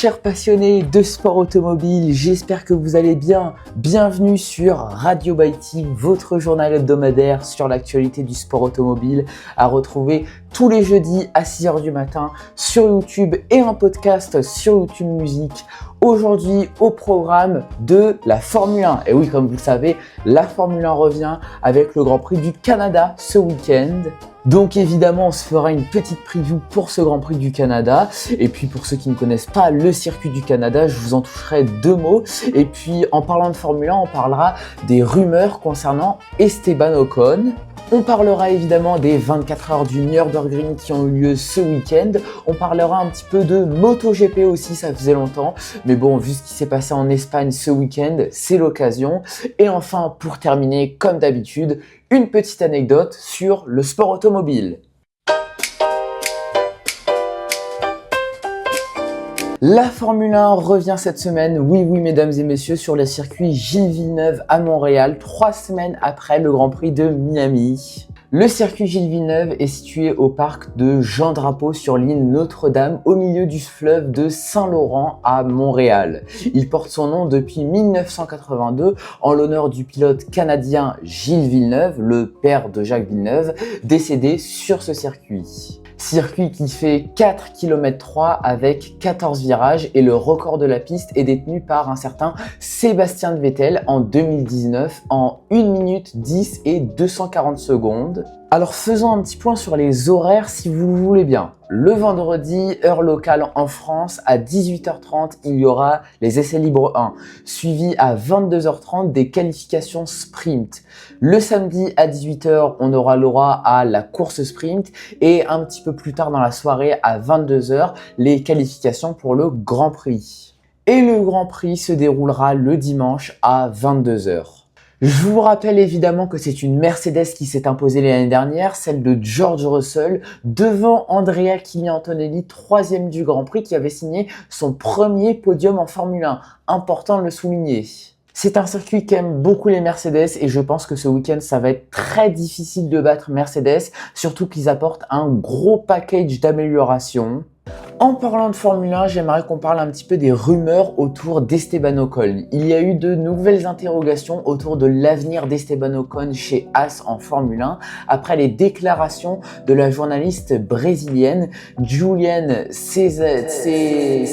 Chers passionnés de sport automobile, j'espère que vous allez bien. Bienvenue sur Radio by Team, votre journal hebdomadaire sur l'actualité du sport automobile, à retrouver tous les jeudis à 6h du matin sur YouTube et un podcast sur YouTube Musique. Aujourd'hui, au programme de la Formule 1. Et oui, comme vous le savez, la Formule 1 revient avec le Grand Prix du Canada ce week-end. Donc évidemment, on se fera une petite preview pour ce Grand Prix du Canada. Et puis pour ceux qui ne connaissent pas le circuit du Canada, je vous en toucherai deux mots. Et puis en parlant de Formule 1, on parlera des rumeurs concernant Esteban Ocon. On parlera évidemment des 24 heures du Nürburgring qui ont eu lieu ce week-end. On parlera un petit peu de MotoGP aussi, ça faisait longtemps. Mais bon, vu ce qui s'est passé en Espagne ce week-end, c'est l'occasion. Et enfin, pour terminer, comme d'habitude, une petite anecdote sur le sport automobile. La Formule 1 revient cette semaine, oui mesdames et messieurs, sur le circuit Gilles Villeneuve à Montréal, 3 semaines après le Grand Prix de Miami. Le circuit Gilles Villeneuve est situé au parc de Jean Drapeau sur l'île Notre-Dame, au milieu du fleuve de Saint-Laurent à Montréal. Il porte son nom depuis 1982 en l'honneur du pilote canadien Gilles Villeneuve, le père de Jacques Villeneuve, décédé sur ce circuit. Circuit qui fait 4 km 3 avec 14 virages et le record de la piste est détenu par un certain Sébastien Vettel en 2019 en 1 minute 10 et 240 secondes. Alors faisons un petit point sur les horaires si vous le voulez bien. Le vendredi, heure locale en France, à 18h30, il y aura les essais libres 1, suivi à 22h30 des qualifications sprint. Le samedi à 18h, on aura le droit à la course sprint et un petit peu plus tard dans la soirée à 22h, les qualifications pour le Grand Prix. Et le Grand Prix se déroulera le dimanche à 22h. Je vous rappelle évidemment que c'est une Mercedes qui s'est imposée l'année dernière, celle de George Russell, devant Andrea Chini-Antonelli, 3e du Grand Prix, qui avait signé son premier podium en Formule 1. Important de le souligner. C'est un circuit qui aime beaucoup les Mercedes et je pense que ce week-end, ça va être très difficile de battre Mercedes, surtout qu'ils apportent un gros package d'amélioration. En parlant de Formule 1, j'aimerais qu'on parle un petit peu des rumeurs autour d'Esteban Ocon. Il y a eu de nouvelles interrogations autour de l'avenir d'Esteban Ocon chez Haas en Formule 1 après les déclarations de la journaliste brésilienne Juliana Serrazoli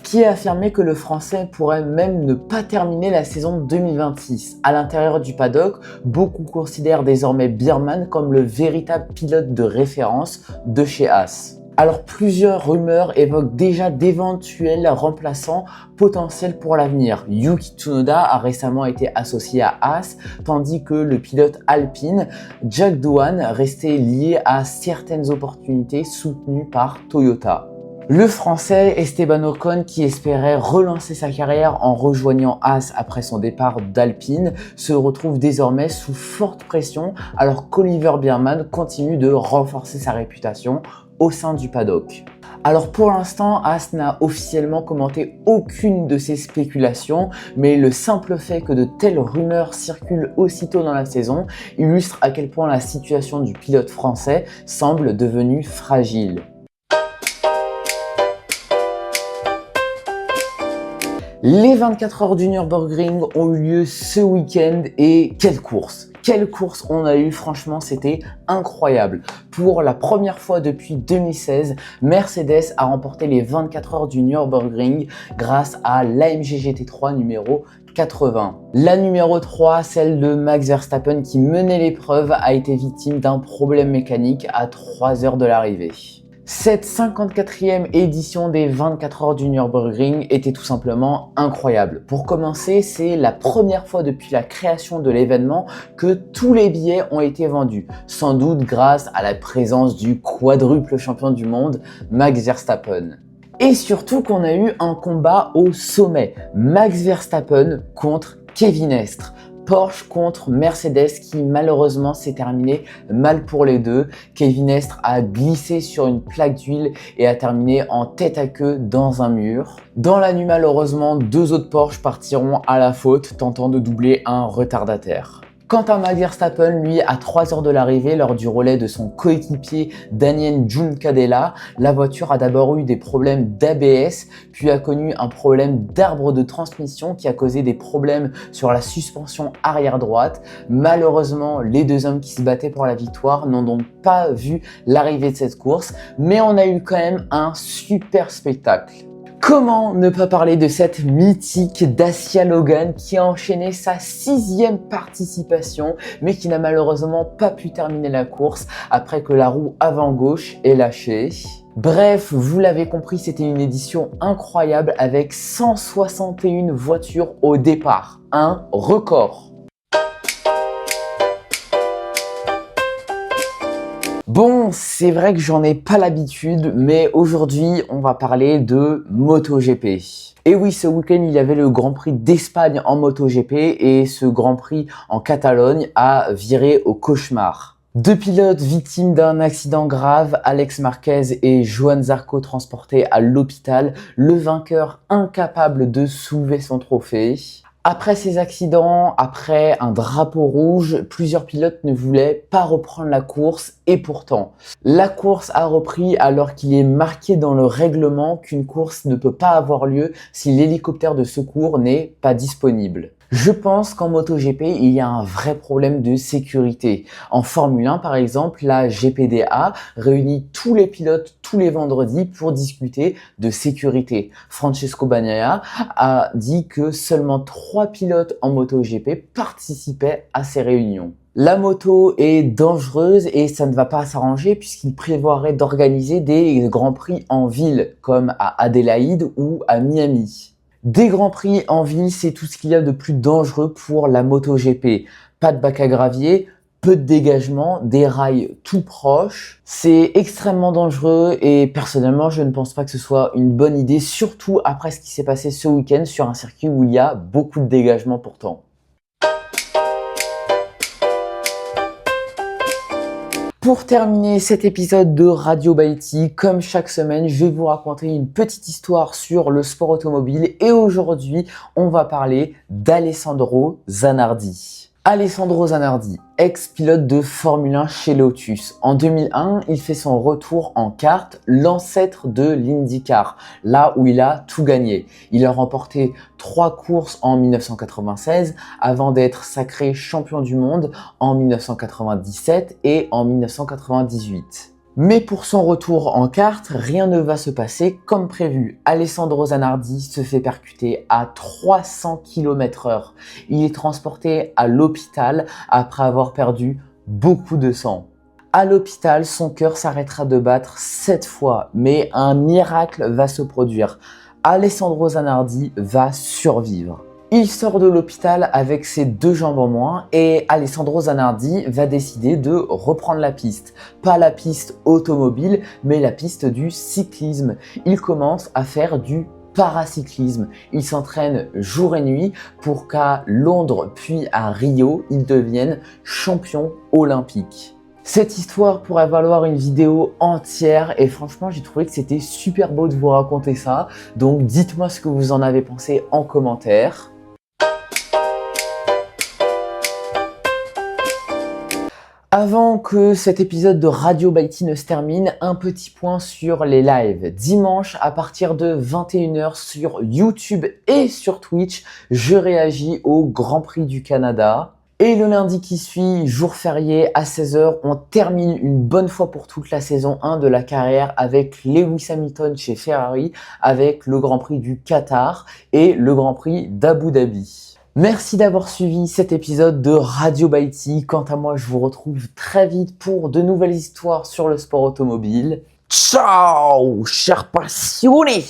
qui a affirmé que le Français pourrait même ne pas terminer la saison 2026. À l'intérieur du paddock, beaucoup considèrent désormais Birman comme le véritable pilote de référence de chez Haas. Alors plusieurs rumeurs évoquent déjà d'éventuels remplaçants potentiels pour l'avenir. Yuki Tsunoda a récemment été associé à Haas, tandis que le pilote alpine Jack Doohan restait lié à certaines opportunités soutenues par Toyota. Le Français Esteban Ocon, qui espérait relancer sa carrière en rejoignant Haas après son départ d'Alpine, se retrouve désormais sous forte pression alors qu'Oliver Biermann continue de renforcer sa réputation au sein du paddock. Alors pour l'instant, Haas n'a officiellement commenté aucune de ces spéculations, mais le simple fait que de telles rumeurs circulent aussitôt dans la saison illustre à quel point la situation du pilote français semble devenue fragile. Les 24 heures du Nürburgring ont eu lieu ce week-end et quelle course! Quelle course on a eu, franchement c'était incroyable. Pour la première fois depuis 2016, Mercedes a remporté les 24 heures du Nürburgring grâce à l'AMG GT3 numéro 80. La numéro 3, celle de Max Verstappen qui menait l'épreuve, a été victime d'un problème mécanique à 3 heures de l'arrivée. Cette 54e édition des 24 heures du Nürburgring était tout simplement incroyable. Pour commencer, c'est la première fois depuis la création de l'événement que tous les billets ont été vendus, sans doute grâce à la présence du quadruple champion du monde, Max Verstappen. Et surtout qu'on a eu un combat au sommet, Max Verstappen contre Kevin Estre. Porsche contre Mercedes qui malheureusement s'est terminé mal pour les deux. Kevin Estre a glissé sur une plaque d'huile et a terminé en tête à queue dans un mur. Dans la nuit malheureusement, 2 autres Porsche partiront à la faute tentant de doubler un retardataire. Quant à Max Verstappen, lui, à 3 heures de l'arrivée, lors du relais de son coéquipier Daniel Juncadella, la voiture a d'abord eu des problèmes d'ABS, puis a connu un problème d'arbre de transmission qui a causé des problèmes sur la suspension arrière droite. Malheureusement, les deux hommes qui se battaient pour la victoire n'ont donc pas vu l'arrivée de cette course, mais on a eu quand même un super spectacle. Comment ne pas parler de cette mythique Dacia Logan qui a enchaîné sa 6e participation mais qui n'a malheureusement pas pu terminer la course après que la roue avant gauche est lâchée. Bref, vous l'avez compris, c'était une édition incroyable avec 161 voitures au départ, un record. Bon, c'est vrai que j'en ai pas l'habitude, mais aujourd'hui, on va parler de MotoGP. Et oui, ce week-end, il y avait le Grand Prix d'Espagne en MotoGP et ce Grand Prix en Catalogne a viré au cauchemar. Deux pilotes victimes d'un accident grave, Alex Marquez et Johann Zarco transportés à l'hôpital, le vainqueur incapable de soulever son trophée. Après ces accidents, après un drapeau rouge, plusieurs pilotes ne voulaient pas reprendre la course et pourtant, la course a repris alors qu'il est marqué dans le règlement qu'une course ne peut pas avoir lieu si l'hélicoptère de secours n'est pas disponible. Je pense qu'en MotoGP, il y a un vrai problème de sécurité. En Formule 1, par exemple, la GPDA réunit tous les pilotes tous les vendredis pour discuter de sécurité. Francesco Bagnaia a dit que seulement 3 pilotes en MotoGP participaient à ces réunions. La moto est dangereuse et ça ne va pas s'arranger puisqu'il prévoirait d'organiser des grands prix en ville comme à Adélaïde ou à Miami. Des grands prix en ville, c'est tout ce qu'il y a de plus dangereux pour la MotoGP. Pas de bac à gravier, peu de dégagement, des rails tout proches. C'est extrêmement dangereux et personnellement, je ne pense pas que ce soit une bonne idée, surtout après ce qui s'est passé ce week-end sur un circuit où il y a beaucoup de dégagement pourtant. Pour terminer cet épisode de Radio Baïti, comme chaque semaine, je vais vous raconter une petite histoire sur le sport automobile et aujourd'hui, on va parler d'Alessandro Zanardi. Alessandro Zanardi, ex-pilote de Formule 1 chez Lotus. En 2001, il fait son retour en kart, l'ancêtre de l'IndyCar, là où il a tout gagné. Il a remporté 3 courses en 1996 avant d'être sacré champion du monde en 1997 et en 1998. Mais pour son retour en kart, rien ne va se passer comme prévu. Alessandro Zanardi se fait percuter à 300 km/h. Il est transporté à l'hôpital après avoir perdu beaucoup de sang. À l'hôpital, son cœur s'arrêtera de battre 7 fois, mais un miracle va se produire. Alessandro Zanardi va survivre. Il sort de l'hôpital avec ses 2 jambes en moins et Alessandro Zanardi va décider de reprendre la piste. Pas la piste automobile, mais la piste du cyclisme. Il commence à faire du paracyclisme. Il s'entraîne jour et nuit pour qu'à Londres puis à Rio, il devienne champion olympique. Cette histoire pourrait valoir une vidéo entière et franchement j'ai trouvé que c'était super beau de vous raconter ça. Donc dites-moi ce que vous en avez pensé en commentaire. Avant que cet épisode de Radio Baïti ne se termine, un petit point sur les lives. Dimanche, à partir de 21 h sur YouTube et sur Twitch, je réagis au Grand Prix du Canada. Et le lundi qui suit, jour férié, à 16 h, on termine une bonne fois pour toutes la saison 1 de la carrière avec Lewis Hamilton chez Ferrari, avec le Grand Prix du Qatar et le Grand Prix d'Abu Dhabi. Merci d'avoir suivi cet épisode de Radio Baïti. Quant à moi, je vous retrouve très vite pour de nouvelles histoires sur le sport automobile. Ciao, chers passionnés!